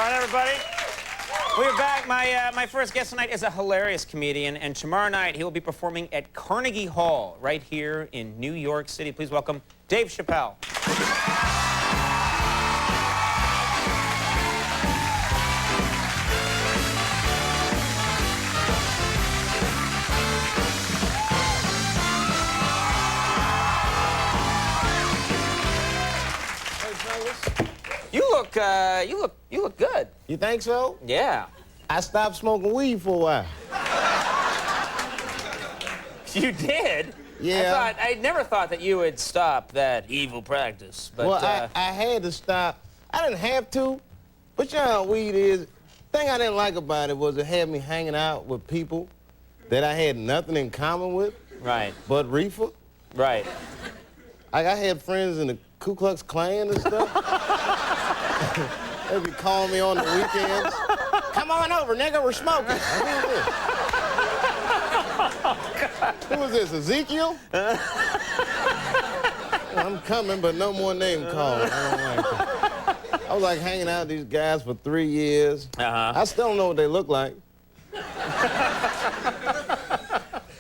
right, everybody. We're back. My first guest tonight is a hilarious comedian, and tomorrow night he will be performing at Carnegie Hall right here in New York City. Please welcome Dave Chappelle. You look good. You think so? Yeah. I stopped smoking weed for a while. You did? Yeah. I never thought that you would stop that evil practice. But, well, I had to stop. I didn't have to, but you know how weed is. The thing I didn't like about it was it had me hanging out with people that I had nothing in common with. Right. But reefer. Right. I had friends in the Ku Klux Klan and stuff. They'd be calling me on the weekends. Come on over, nigga, we're smoking. Who was this, Ezekiel? I'm coming, but no more name calling. I don't like that. I was like hanging out with these guys for 3 years. I still don't know what they look like.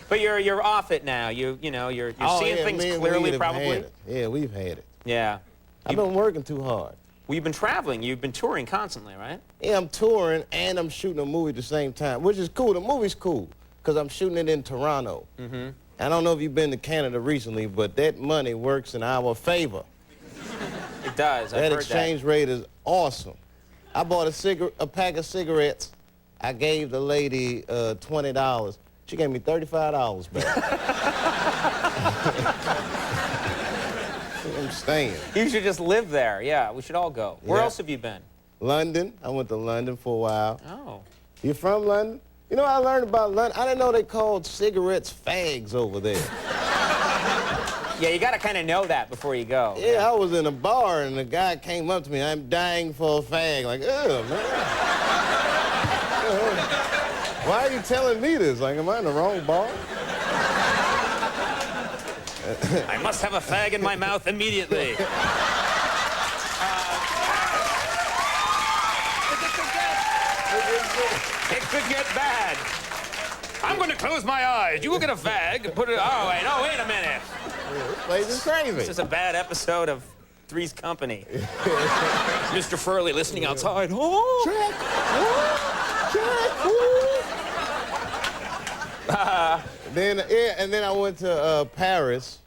But you're off it now. You're seeing things clearly, probably. Yeah, we've had it. Yeah. I've been working too hard. Well, you've been traveling. You've been touring constantly, right? Yeah, I'm touring and I'm shooting a movie at the same time, which is cool. The movie's cool because I'm shooting it in Toronto. I don't know if you've been to Canada recently, but that money works in our favor. It does. That exchange rate is awesome. I bought a pack of cigarettes. I gave the lady $20. She gave me $35 back. I'm staying. You should just live there. Yeah, we should all go. Where else have you been? London. I went to London for a while. Oh. You from London? You know, I learned about London. I didn't know they called cigarettes fags over there. Yeah, you got to kind of know that before you go. Yeah, I was in a bar and the guy came up to me. I'm dying for a fag. Like, ugh, man. Why are you telling me this? Like, am I in the wrong bar? I must have a fag in my mouth immediately. It could get bad. I'm going to close my eyes. You will get a fag and put it... Oh, wait a minute. This place is crazy. This is a bad episode of Three's Company. Mr. Furley listening outside. Oh! And then I went to Paris.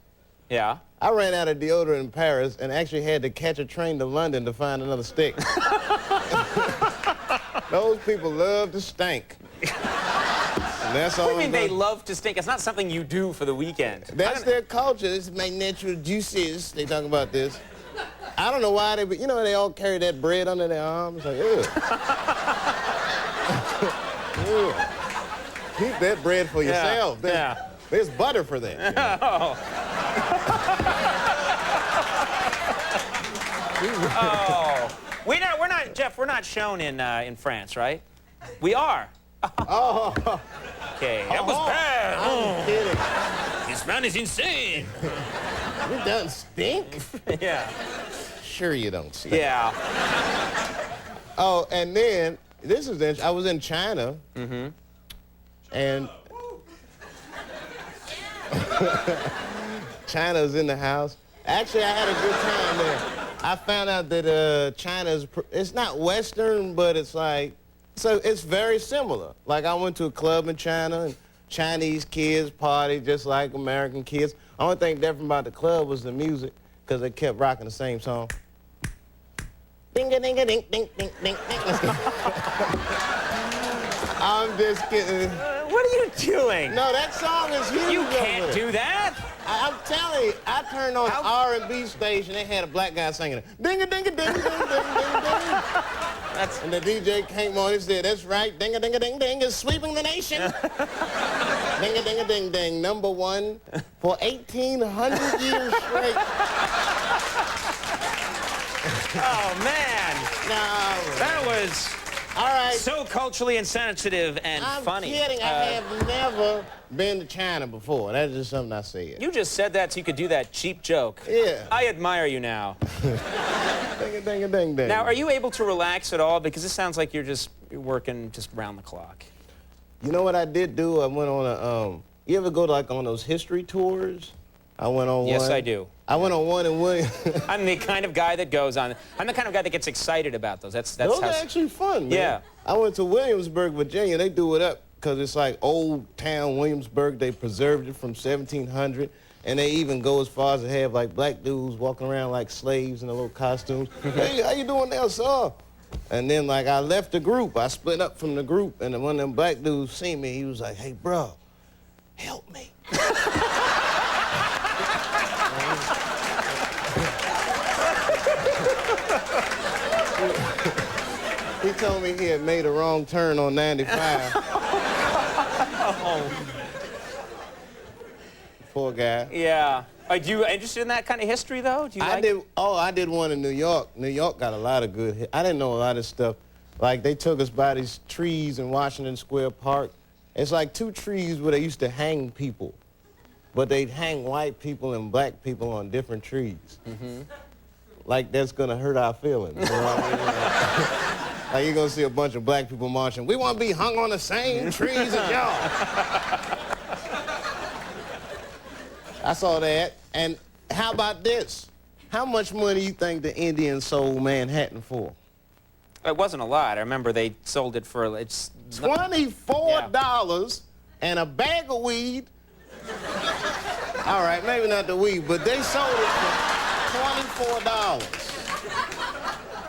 Yeah. I ran out of deodorant in Paris and actually had to catch a train to London to find another stick. Those people love to stink. And that's all. What do you mean they love to stink? It's not something you do for the weekend. That's their culture. This is my natural juices. They talk about this. I don't know why they, but you know, they all carry that bread under their arms. Like, ew. Ew. Keep that bread for yourself. There's butter for that. You know? Oh. We're not, Jeff, we're not shown in France, right? We are. Oh. Okay, that was bad. I'm kidding. This man is insane. You don't stink? Yeah. Sure you don't stink. Yeah. Oh, and then, this is interesting. I was in China. And China's in the house. Actually, I had a good time there. I found out that China's, it's not Western, but it's like, so it's very similar. Like I went to a club in China and Chinese kids party just like American kids. The only thing different about the club was the music, because they kept rocking the same song. Ding-a-ding-a-ding-ding-ding-ding-ding. I'm just kidding. What are you doing? No, that song is huge. You can't do that. I'm telling you, I turned on an R&B station. They had a black guy singing it. Ding-a-ding-a-ding-ding-ding-ding-ding. And the DJ came on and said, that's right, ding-a-ding-a-ding-ding is sweeping the nation. Ding-a-ding-a-ding-ding, #1 for 1,800 years straight. Oh, man. No. All right. So culturally insensitive and I'm funny. kidding. I have never been to China before. That's just something I said. You just said that so you could do that cheap joke. Yeah. I admire you now. Ding. Now, are you able to relax at all? Because this sounds like you're working just round the clock. You know what I did do? I went on a, you ever go to, like, on those history tours? I went on one. Yes, I do. I went on one in William. I'm the kind of guy that goes on. I'm the kind of guy that gets excited about those. That's Those how. are actually fun, man. Yeah. I went to Williamsburg, Virginia. They do it up because it's like old town Williamsburg. They preserved it from 1700. And they even go as far as to have, like, black dudes walking around like slaves in their little costumes. Hey, how you doing now, sir? And then, like, I left the group. I split up from the group, and one of them black dudes seen me. He was like, hey, bro, help me. He told me he had made a wrong turn on 95. Poor guy. Yeah. Are you interested in that kind of history, though? Do you like... I did one in New York. New York got a lot of good. I didn't know a lot of stuff. Like, they took us by these trees in Washington Square Park. It's like 2 trees where they used to hang people. But they'd hang white people and black people on different trees. Mm-hmm. Like, that's gonna hurt our feelings. You know what I mean? Like, you're gonna see a bunch of black people marching. We want to be hung on the same trees as y'all. I saw that. And how about this? How much money do you think the Indians sold Manhattan for? It wasn't a lot. I remember they sold it for $24 and a bag of weed. All right, maybe not the weed, but they sold it for $24.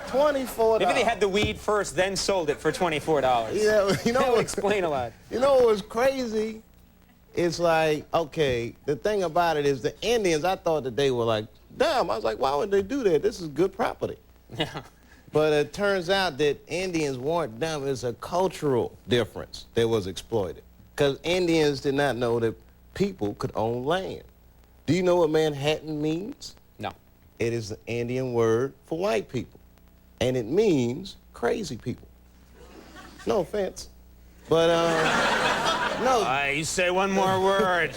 $24. Maybe they had the weed first, then sold it for $24. Yeah, you know That would what? explain a lot. You know what was crazy? It's like, okay, the thing about it is the Indians, I thought that they were like, damn. I was like, why would they do that? This is good property. Yeah. But it turns out that Indians weren't dumb. It's a cultural difference that was exploited. Because Indians did not know that people could own land. Do you know what Manhattan means? No. It is the Indian word for white people. And it means crazy people. No offense. But, no. You say one more word.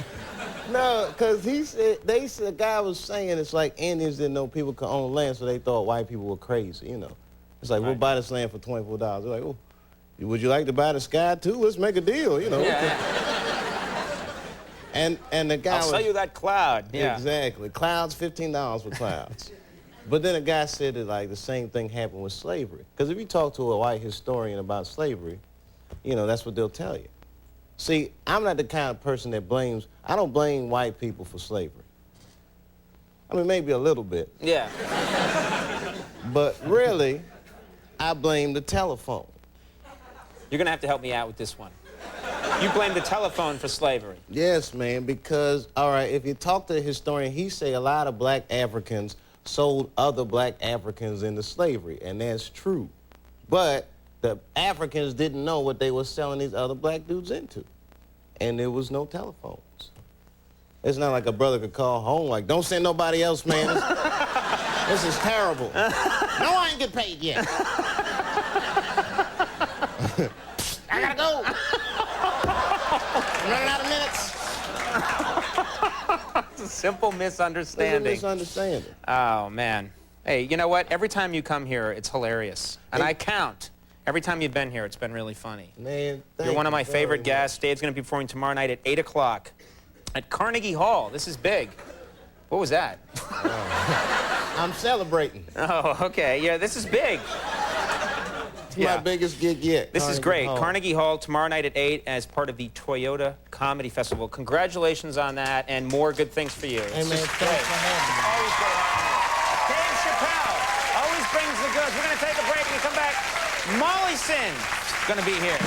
No, because the guy was saying it's like Indians didn't know people could own land, so they thought white people were crazy, you know. It's like, we'll buy this land for $24. They're like, oh, would you like to buy the sky too? Let's make a deal, you know. Yeah. And the guy I'll sell you that cloud. Yeah. Exactly. Clouds, $15 for clouds. But then a guy said that, like, the same thing happened with slavery. Because if you talk to a white historian about slavery, you know, that's what they'll tell you. See, I'm not the kind of person that I don't blame white people for slavery. I mean, maybe a little bit. Yeah. But really, I blame the telephone. You're going to have to help me out with this one. You blame the telephone for slavery. Yes, man, because, all right, if you talk to a historian, he say a lot of black Africans sold other black Africans into slavery, and that's true. But the Africans didn't know what they were selling these other black dudes into, and there was no telephones. It's not like a brother could call home like, don't send nobody else, man. This is terrible. No, I ain't get paid yet. I gotta go. I'm running out of minutes. It's a simple misunderstanding. It's a misunderstanding. Oh, man. Hey, you know what? Every time you come here, it's hilarious. And I count. Every time you've been here, it's been really funny. Man, You're one of my favorite guests. Dave's going to be performing tomorrow night at 8 o'clock at Carnegie Hall. This is big. What was that? I'm celebrating. Oh, okay. Yeah, this is big. It's my biggest gig yet. This is great. Hall. Carnegie Hall tomorrow night at 8 as part of the Toyota Comedy Festival. Congratulations on that and more good things for you. Hey, man, thanks for having me. Always great having you. Dave Chappelle always brings the goods. We're going to take a break and come back. Molly Sin is going to be here.